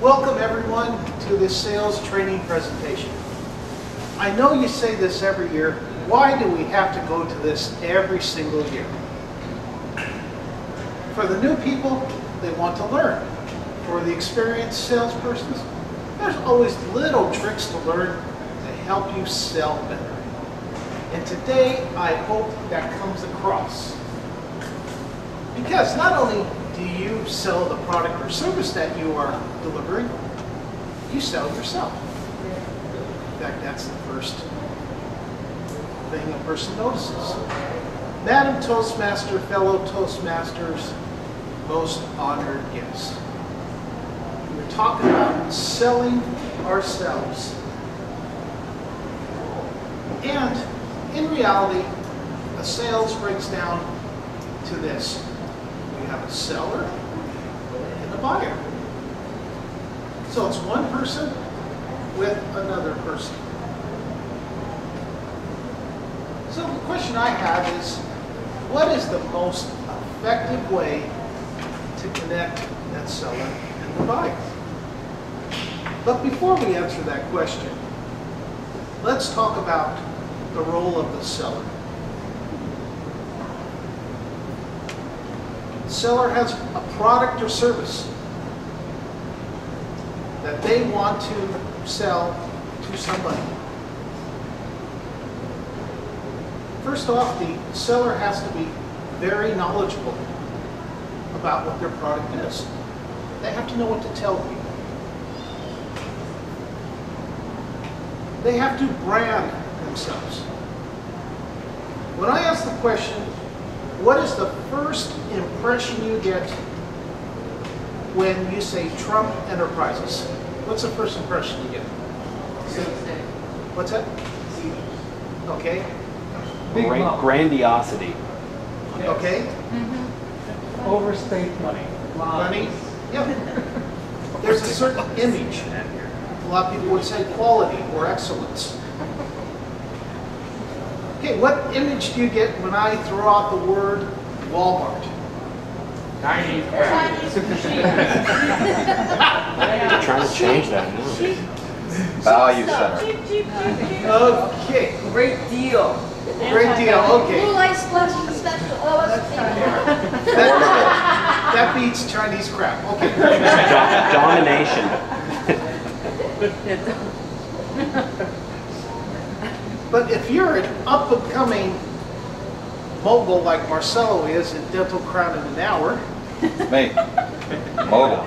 Welcome everyone to this sales training presentation. I know you say this every year. Why do we have to go to this every single year? For the new people, they want to learn. For the experienced salespersons, there's always little tricks to learn to help you sell better. And today, I hope that comes across. Because not only do you sell the product or service that you are delivering, you sell yourself. In fact, that's the first thing a person notices. Madam Toastmaster, fellow Toastmasters, most honored guests. We're talking about selling ourselves. And in reality, a sales breaks down to this. You have a seller and a buyer. So it's one person with another person. So the question I have is, what is the most effective way to connect that seller and the buyer? But before we answer that question, let's talk about the role of the seller. The seller has a product or service that they want to sell to somebody. First off, the seller has to be very knowledgeable about what their product is. They have to know what to tell people. They have to brand themselves. When I ask the question, what is the first impression you get when you say Trump Enterprises? What's the first impression you get? What's that? Okay. Grandiosity. Okay. Overstate money. Money? Yep. There's a certain image. A lot of people would say quality or excellence. Okay, what image do you get when I throw out the word Walmart? Chinese They're trying to change that now. Value center. Okay. Great deal. Great deal. Okay. Blue light splash special. Oh, that's That beats Chinese crap. Okay. Domination. But if you're an up-and-coming mogul like Marcelo is in Dental Crown in an Hour, Me. Mogul.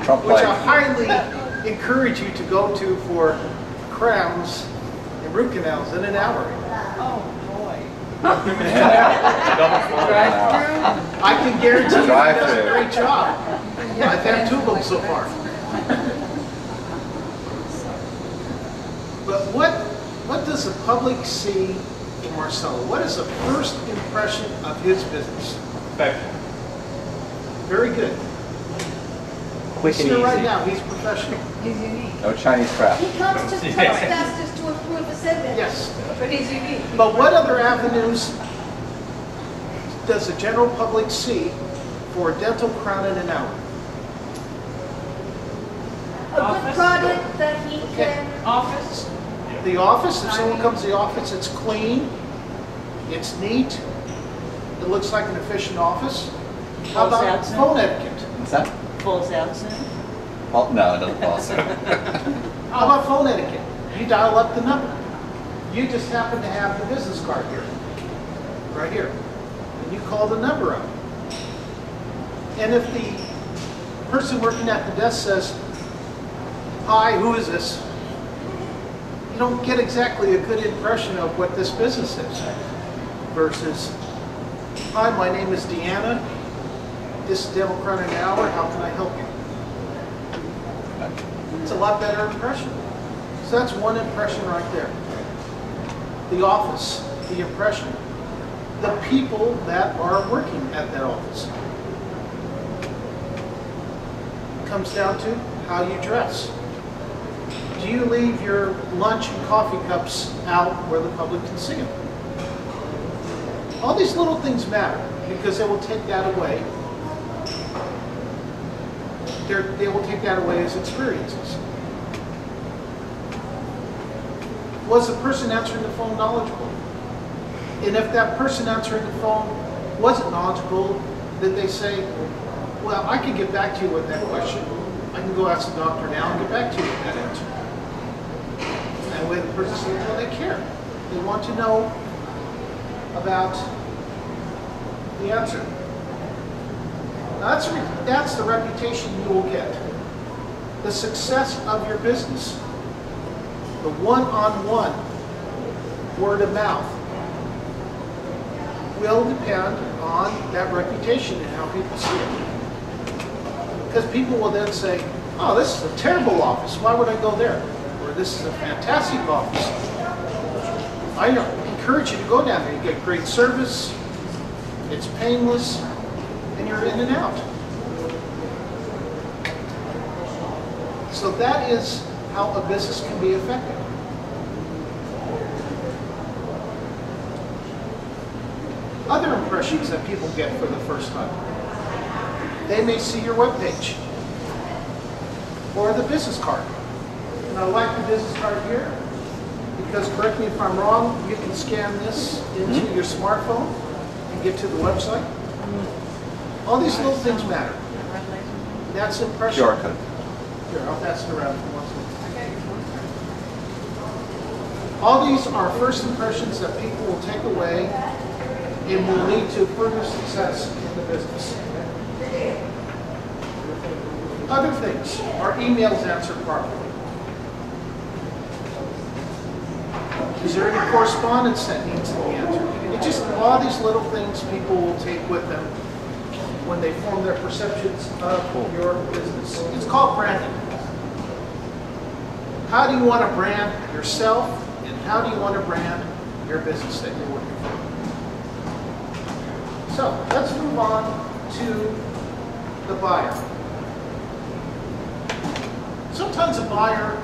Trump which I life. highly encourage you to go to for crowns and root canals in an hour. Oh, boy. I can guarantee you he Drive-thru. does a great job. I've had two of them so far. But what does the public see in Marcelo? What is the first impression of his business? Perfection. Very good. Quick and See easy. right now, he's professional. He's unique. No Chinese crap. He comes to Toastmasters to improve the sentence. Yes. But he's unique. But what other avenues does the general public see for Dental Crown in an Hour? A good product that he can. Office. The office, if someone comes to the office, it's clean, it's neat, it looks like an efficient office. How Falls about out soon. phone etiquette? What's that? Falls out soon. Oh, no, it doesn't fall. How about phone etiquette? You dial up the number. You just happen to have the business card here, right here. And you call the number up. And if the person working at the desk says, "Hi, who is this?" you don't get exactly a good impression of what this business is. Versus, "Hi, my name is Deanna. This is Dental Crown in an Hour. How can I help you?" It's a lot better impression. So that's one impression right there. The office, the impression. The people that are working at that office. It comes down to how you dress. Do you leave your lunch and coffee cups out where the public can see them? All these little things matter because they will take that away. they will take that away as experiences. Was the person answering the phone knowledgeable? And if that person answering the phone wasn't knowledgeable, did they say, well, I can get back to you with that question. I can go ask the doctor now and get back to you with that answer. And that way the person says, well, they care. They want to know about the answer. Now that's the reputation you will get. The success of your business, the one-on-one, word of mouth, will depend on that reputation and how people see it. Because people will then say, oh, this is a terrible office. Why would I go there? Or this is a fantastic office. I encourage you to go down there. You get great service, it's painless, and you're in and out. So that is how a business can be effective. Other impressions that people get for the first time. They may see your webpage or the business card. And I like the business card here because, correct me if I'm wrong, you can scan this into your smartphone and get to the website. All these little things matter. That's impression. QR code. Here, I'll pass it around if you want to. All these are first impressions that people will take away and will lead to further success in the business. Other things, are emails answered properly? Is there any correspondence that needs to be answered? It's just all these little things people will take with them when they form their perceptions of your business. It's called branding. How do you want to brand yourself, and how do you want to brand your business that you're working for? So let's move on to the buyer. Sometimes a buyer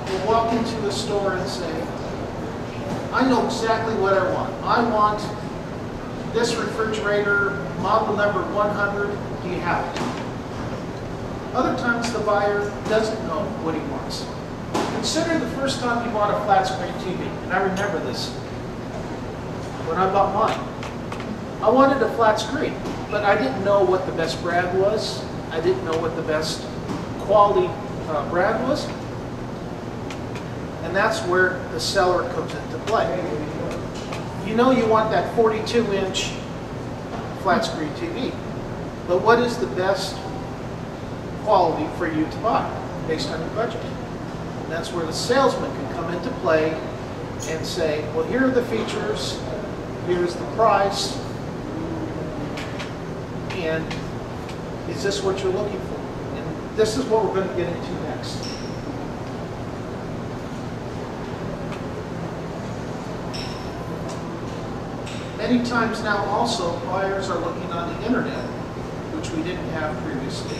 will walk into a store and say, I know exactly what I want. I want this refrigerator, model number 100, do you have it? Other times the buyer doesn't know what he wants. Consider the first time you bought a flat screen TV, and I remember this when I bought mine. I wanted a flat screen, but I didn't know what the best brand was. I didn't know what the best quality brand was. And that's where the seller comes into play. You know you want that 42-inch flat screen TV, but what is the best quality for you to buy based on your budget? And that's where the salesman can come into play and say, well, here are the features, here's the price, and is this what you're looking for? And this is what we're going to get into next. Many times now also, buyers are looking on the internet, which we didn't have previously,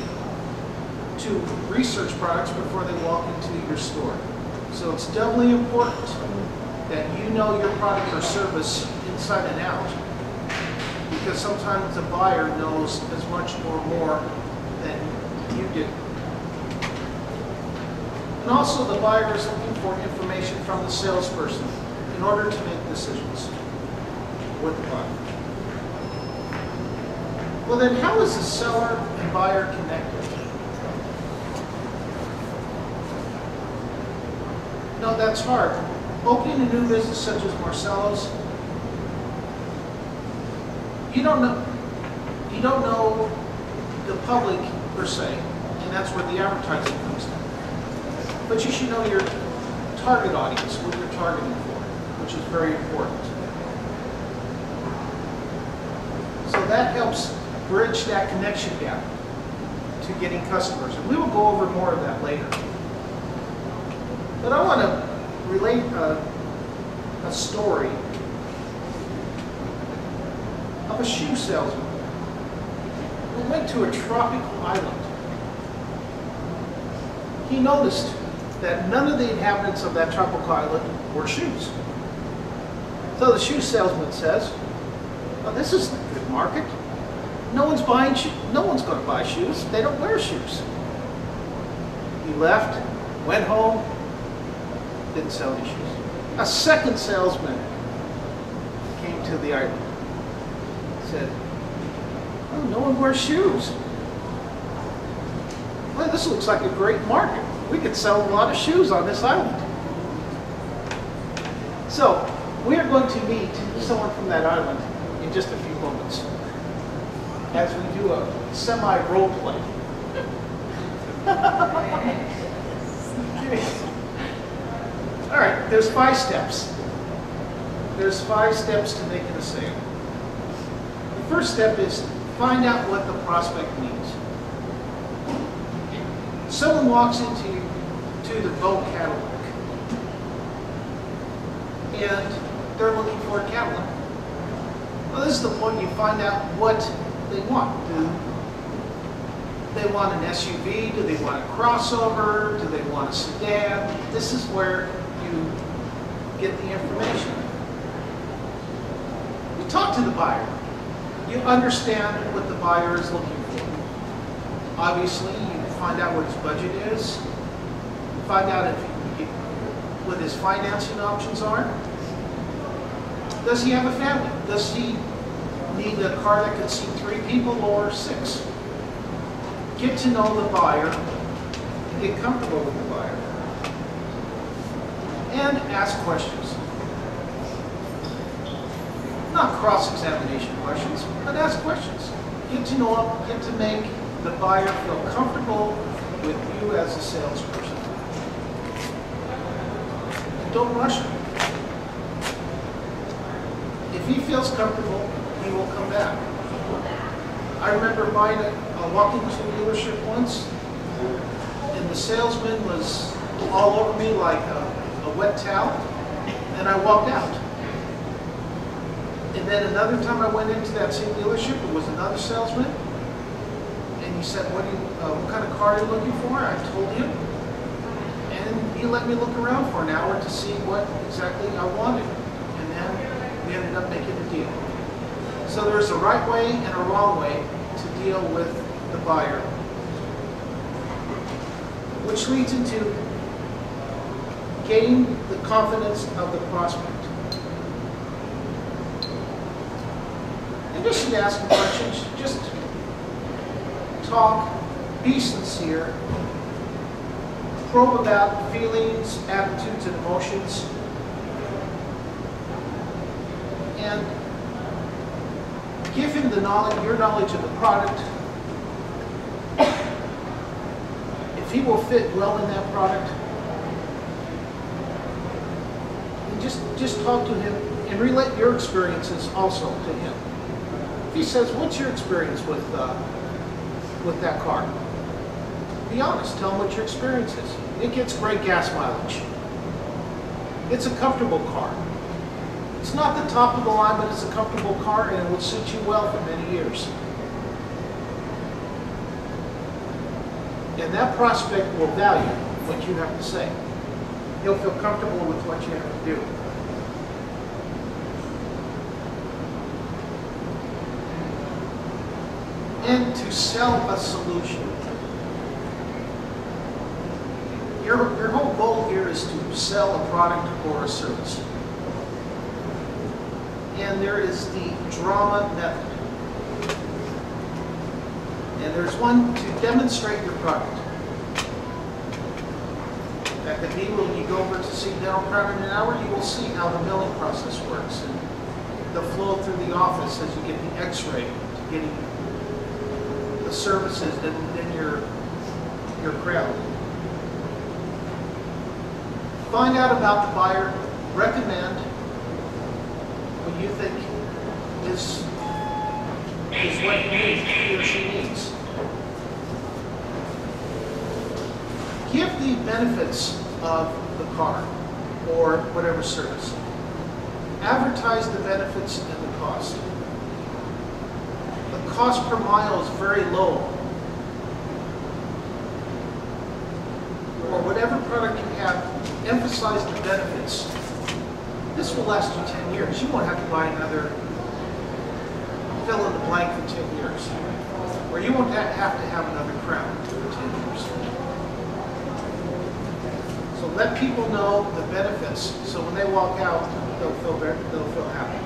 to research products before they walk into your store. So it's doubly important that you know your product or service inside and out, because sometimes the buyer knows as much or more than you do. And also the buyer is looking for information from the salesperson in order to make decisions with the product. Well then, how is the seller and buyer connected? No, that's hard. Opening a new business such as Marcello's, you don't know the public per se, and that's where the advertising comes in. But you should know your target audience, what you're targeting for, which is very important. So that helps bridge that connection gap to getting customers. And we will go over more of that later. But I want to relate a story of a shoe salesman who went to a tropical island. He noticed that none of the inhabitants of that tropical island wore shoes. So the shoe salesman says, well, this is a good market. no one's buying shoes. No one's going to buy shoes. They don't wear shoes. He left, went home, didn't sell any shoes. A second salesman came to the island. Said, "Oh, no one wears shoes. Well, this looks like a great market. We could sell a lot of shoes on this island." So, we are going to meet someone from that island in just a few moments as we do a semi-role play. All right, there's 5 steps. There's 5 steps to making a sale. The first step is find out what the prospect needs. Someone walks into the Vogue catalog and they're looking for a catalog. Well, this is the point you find out what they want. Do they want an SUV? Do they want a crossover? Do they want a sedan? This is where you get the information. You talk to the buyer. You understand what the buyer is looking for. Obviously, you find out what his budget is. You find out what his financing options are. Does he have a family? Does he need a car that can seat 3 people or 6? Get to know the buyer and get comfortable with the buyer. And ask questions. Not cross-examination questions, but ask questions. Get to know him, get to make the buyer feel comfortable with you as a salesperson. Don't rush him. If he feels comfortable, he will come back. I remember walking to a dealership once, and the salesman was all over me like a wet towel, and I walked out. And then another time I went into that same dealership, it was another salesman, and he said, what kind of car are you looking for? I told him, and he let me look around for an hour to see what exactly I wanted, and then we ended up making a deal. So there's a right way and a wrong way to deal with the buyer, which leads into gain the confidence of the prospect. In addition to asking questions, just talk, be sincere, probe about feelings, attitudes, and emotions, and give him the knowledge, your knowledge of the product. If he will fit well in that product, and just talk to him and relate your experiences also to him. If he says, "What's your experience with that car?" Be honest. Tell him what your experience is. It gets great gas mileage. It's a comfortable car. It's not the top of the line, but it's a comfortable car, and it will suit you well for many years. And that prospect will value what you have to say. He'll feel comfortable with what you have to do. And to sell a solution. Your whole goal here is to sell a product or a service. And there is the drama method. And there's one to demonstrate your product. That could be when you go over to see Dental Crown in an hour, you will see how the milling process works and the flow through the office as you get the x-ray to getting the services in your crown. Find out about the buyer, recommend what you think is what he or she needs. Give the benefits of the car or whatever service. Advertise the benefits and the cost. The cost per mile is very low. Or whatever product you have, emphasize the benefits. This will last you 10 years. You won't have to buy another fill in the blank for 10 years. Or you won't have to have another crown for 10 years. So let people know the benefits, so when they walk out, they'll feel happy.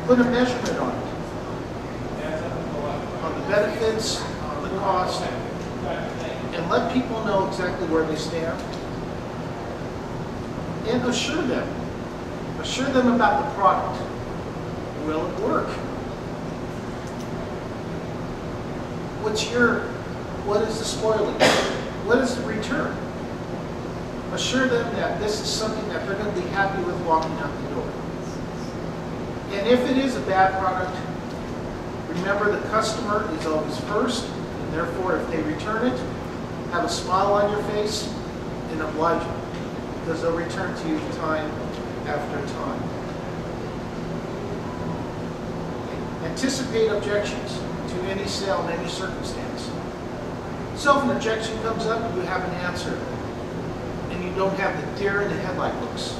Put a measurement on it, on the benefits, on the cost, and let people know exactly where they stand. And assure them about the product. Will it work? What is the spoiling? What is the return? Assure them that this is something that they're going to be happy with walking out the door. And if it is a bad product, remember the customer is always first, and therefore if they return it, have a smile on your face and oblige them, because they'll return to you time after time. Anticipate objections to any sale in any circumstance. So if an objection comes up, you have an answer, and you don't have the deer in the headlight looks.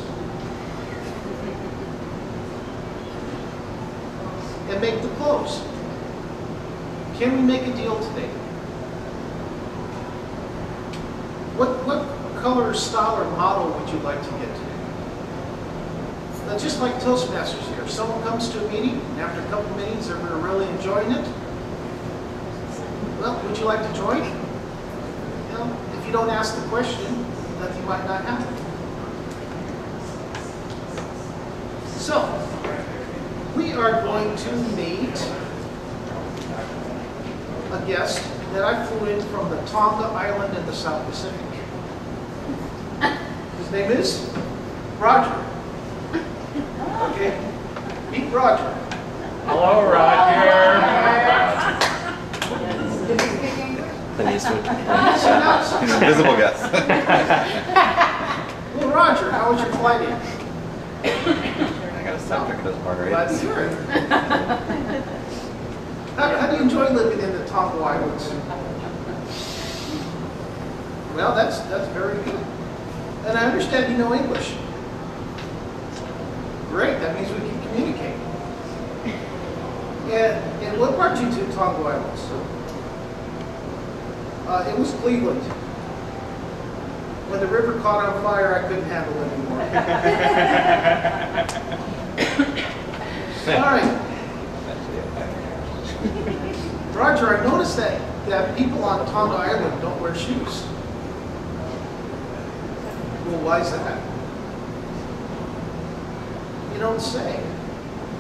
And make the close. Can we make a deal today? What color, style, or model would you like to get today? Now, just like Toastmasters here, if someone comes to a meeting, and after a couple of meetings they're really enjoying it, well, would you like to join? You know, if you don't ask the question, nothing might not happen. So, we are going to meet a guest that I flew in from the Tonga Island in the South Pacific. His name is Roger. Okay, meet Roger. Hello, Roger. Then he's with- He's an invisible guest. Well, Roger, how was your flight in? I got a stop drinking those Glad to margaritas. hear it. How do you enjoy living in the Tonga Islands? Well, that's very good. And I understand you know English. Great, that means we can communicate. And what brought you to Tonga Islands? It was Cleveland. When the river caught on fire, I couldn't handle it anymore. All right. Roger, I noticed that people on Tonga Island don't wear shoes. Well, why is that? You don't say.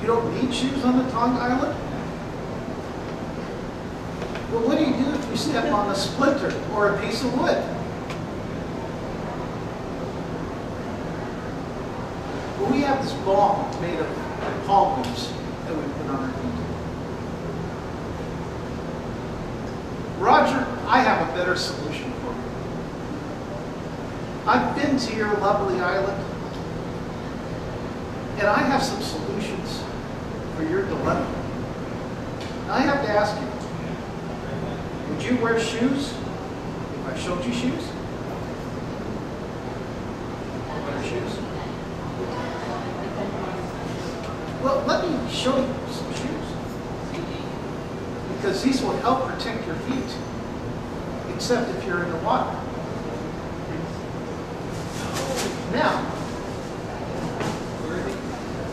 You don't need shoes on the Tonga Island? Well, what do you do if you step on a splinter or a piece of wood? Well, we have this balm made of palm leaves that we put on our feet. Roger, I have a better solution for you. I've been to your lovely island, and I have some solutions for your dilemma. I have to ask you, would you wear shoes if I showed you shoes? Wear shoes? Well, let me show you some shoes. Because these will help protect your feet, except if you're in the water. Now,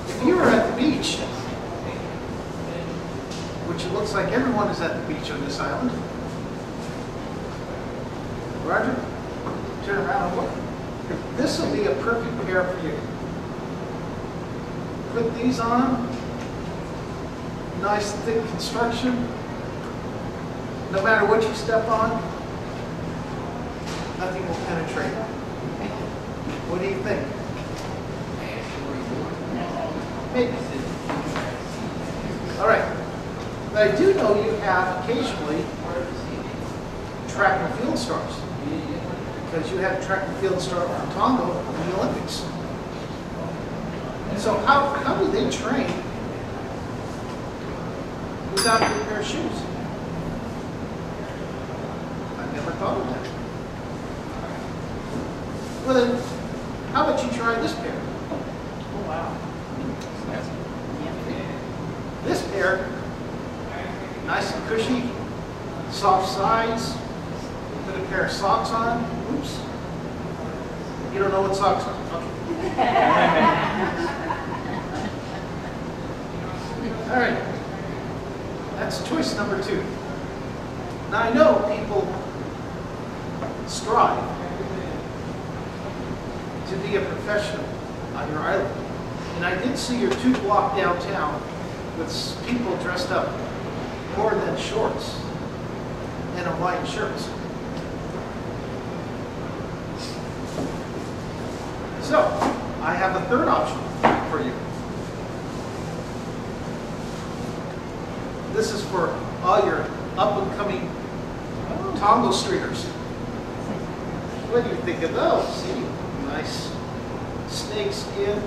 if you were at the beach, which it looks like everyone is at the beach on this island, Roger, turn around and look. This will be a perfect pair for you. Put these on. Nice thick construction. No matter what you step on, nothing will penetrate. What do you think? Maybe. All right. But I do know you have occasionally track and field stars, because you had a track and field star from Tonga in the Olympics. And so how do they train without a good pair of shoes? I've never thought of that. Well then, how about you try this pair? Oh, wow. cushy, soft sides. Put a pair of socks on. Oops. You don't know what socks are. Okay. All right. That's choice number 2. Now I know people strive to be a professional on your island. And I did see your 2-block downtown with people dressed up more than shorts and Hawaiian shirts. So, I have a third option for you. This is for all your up-and-coming Tonga streeters. What do you think of those? See, nice snake skin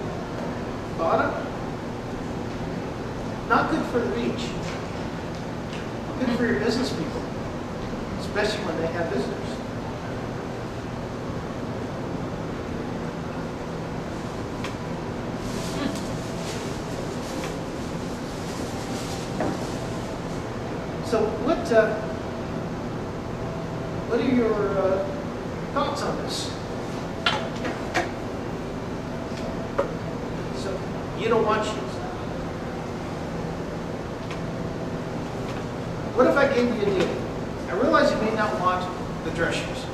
bottom. Not good for the beach. Good for your business people, especially when they have visitors. So what are your thoughts on this? So you don't want shoes. What if I gave you a deal? I realize you may not want the dress shoes.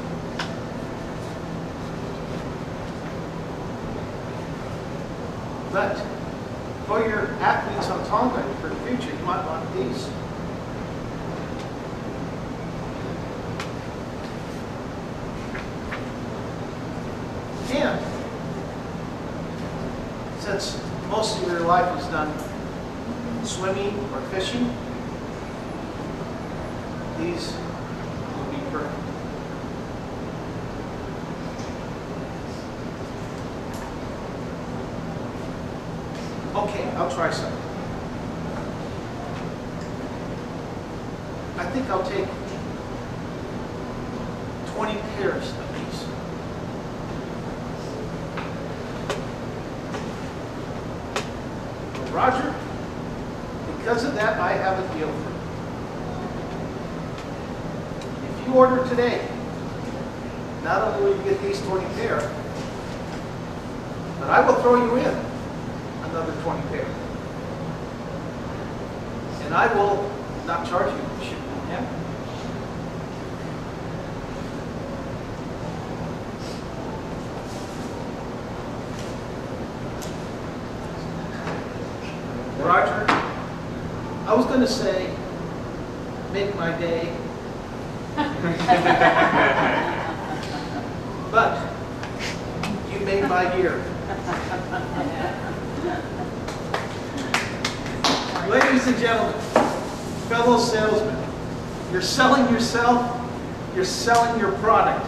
But for your athletes on Tonga for the future, you might want these. And since most of your life is done swimming or fishing, these will be perfect. Okay, I'll try some. I think I'll take 20 pairs of these. Roger, because of that, I have a deal for you. If you order today, not only will you get these 20 pair, but I will throw you in another 20 pair. And I will not charge you for shipping. Yeah? Roger, I was going to say, make my day. But you made my year. Ladies and gentlemen, fellow salesmen, you're selling yourself, you're selling your product.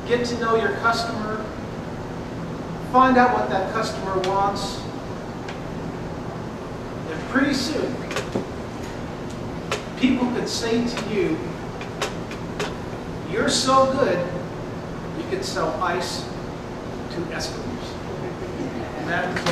Get to know your customer, find out what that customer wants, and pretty soon, people could say to you, you're so good, you could sell ice to Eskimos. And that is